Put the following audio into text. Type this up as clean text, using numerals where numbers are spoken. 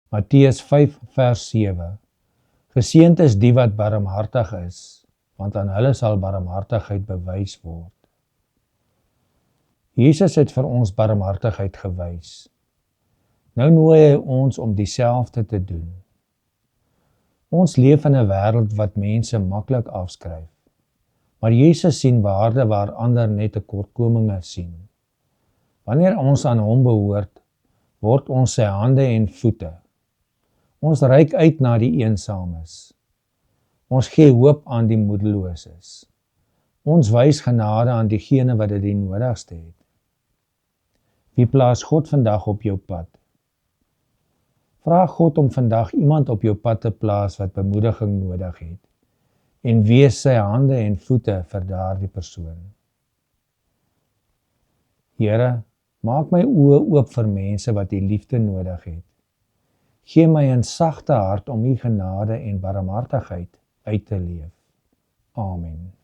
Matteus 5 vers 7. Geseënd is die wat barmhartig is, want aan hulle sal barmhartigheid bewys word. Jesus het vir ons barmhartigheid gewys. Nou nooi hy ons om dieselfde te doen. Ons leef in 'n wêreld wat mense maklik afskryf, maar Jesus sien waarde waar ander net tekortkominge sien. Wanneer ons aan hom behoort, word ons sy hande en voete. Ons reik uit na die eensames. Ons gee hoop aan die moedeloses. Ons wys genade aan diegene wat dit die nodigste het. Wie plaas God vandag op jou pad? Vra God om vandag iemand op jou pad te plaas wat bemoediging nodig het, en wees sy hande en voete vir daardie persoon. Here, maak my oë oop vir mense wat die liefde nodig het. Gee my 'n sagte hart om u genade en barmhartigheid uit te leef. Amen.